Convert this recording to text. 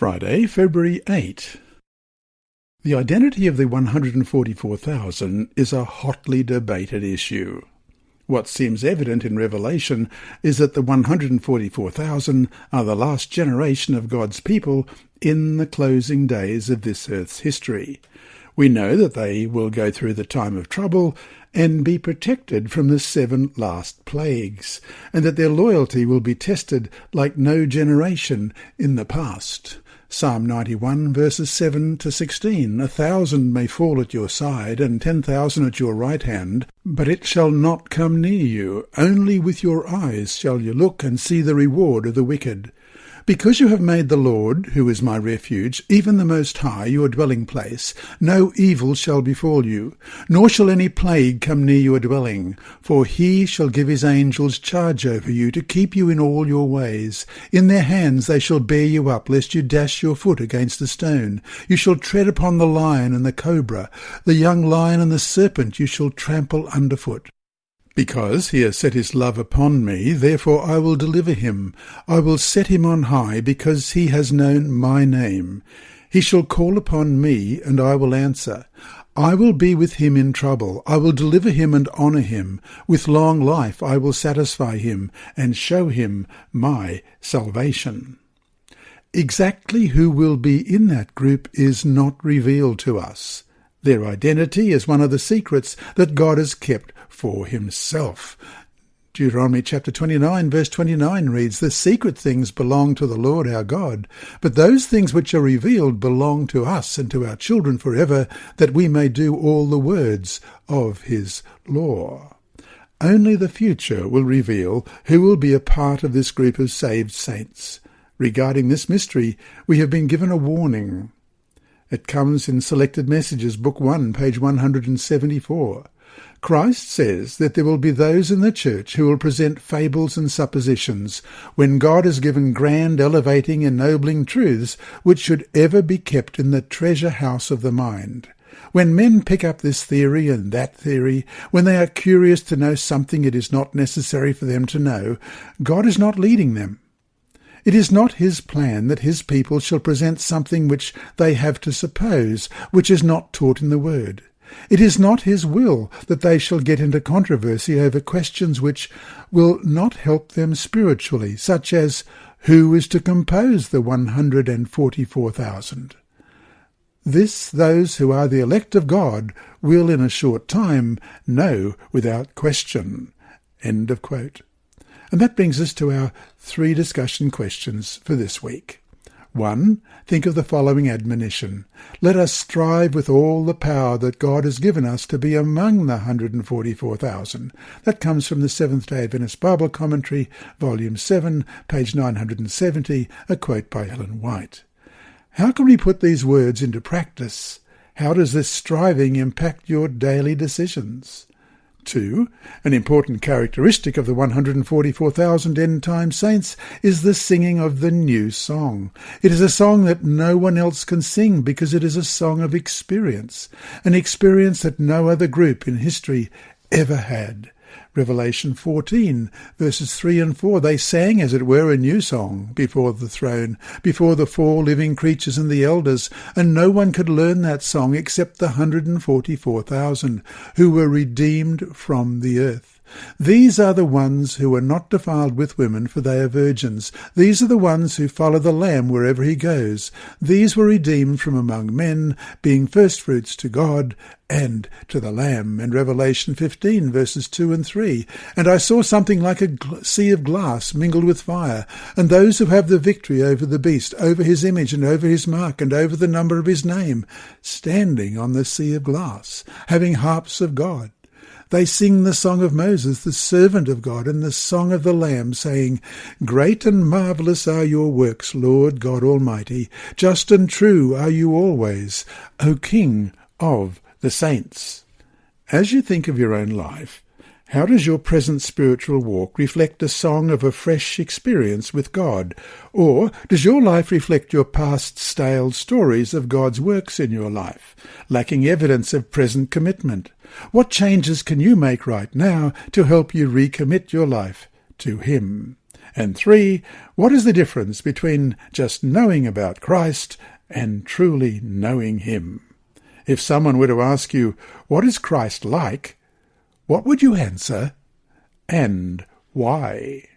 Friday, February 8. The identity of the 144,000 is a hotly debated issue. What seems evident in Revelation is that the 144,000 are the last generation of God's people in the closing days of this earth's history. We know that they will go through the time of trouble and be protected from the 7 last plagues, and that their loyalty will be tested like no generation in the past. Psalm 91, verses 7 to 16, 1,000 may fall at your side, and 10,000 at your right hand, but it shall not come near you. Only with your eyes shall you look and see the reward of the wicked. Because you have made the Lord, who is my refuge, even the Most High, your dwelling place, no evil shall befall you, nor shall any plague come near your dwelling. For he shall give his angels charge over you, to keep you in all your ways. In their hands they shall bear you up, lest you dash your foot against a stone. You shall tread upon the lion and the cobra, the young lion and the serpent you shall trample underfoot. Because he has set his love upon me, therefore I will deliver him. I will set him on high, because he has known my name. He shall call upon me, and I will answer. I will be with him in trouble. I will deliver him and honour him. With long life I will satisfy him, and show him my salvation. Exactly who will be in that group is not revealed to us. Their identity is one of the secrets that God has kept for himself. Deuteronomy chapter 29 verse 29 reads, "The secret things belong to the Lord our God, but those things which are revealed belong to us and to our children forever, that we may do all the words of his law." Only the future will reveal who will be a part of this group of saved saints. Regarding this mystery, we have been given a warning. It comes in Selected Messages, Book 1, page 174. Christ says that there will be those in the church who will present fables and suppositions, when God has given grand, elevating, ennobling truths which should ever be kept in the treasure house of the mind. When men pick up this theory and that theory, when they are curious to know something it is not necessary for them to know, God is not leading them. It is not his plan that his people shall present something which they have to suppose, which is not taught in the Word. It is not his will that they shall get into controversy over questions which will not help them spiritually, such as who is to compose the 144,000. This those who are the elect of God will in a short time know without question. End of quote. And that brings us to our 3 discussion questions for this week. 1. Think of the following admonition. Let us strive with all the power that God has given us to be among the 144,000. That comes from the Seventh-day Adventist Bible Commentary, Volume 7, page 970, a quote by Ellen White. How can we put these words into practice? How does this striving impact your daily decisions? 2. An important characteristic of the 144,000 end-time saints is the singing of the new song. It is a song that no one else can sing because it is a song of experience, an experience that no other group in history ever had. Revelation 14, verses 3 and 4, they sang, as it were, a new song before the throne, before the 4 living creatures and the elders, and no one could learn that song except the 144,000 who were redeemed from the earth. These are the ones who are not defiled with women, for they are virgins. These are the ones who follow the Lamb wherever he goes. These were redeemed from among men, being firstfruits to God and to the Lamb. And Revelation 15, verses 2 and 3. And I saw something like a sea of glass mingled with fire, and those who have the victory over the beast, over his image and over his mark, and over the number of his name, standing on the sea of glass, having harps of God. They sing the song of Moses, the servant of God, and the song of the Lamb, saying, Great and marvellous are your works, Lord God Almighty. Just and true are you always, O King of the saints. As you think of your own life, how does your present spiritual walk reflect a song of a fresh experience with God? Or does your life reflect your past stale stories of God's works in your life, lacking evidence of present commitment? What changes can you make right now to help you recommit your life to him? And 3, what is the difference between just knowing about Christ and truly knowing him? If someone were to ask you, what is Christ like? What would you answer, and why?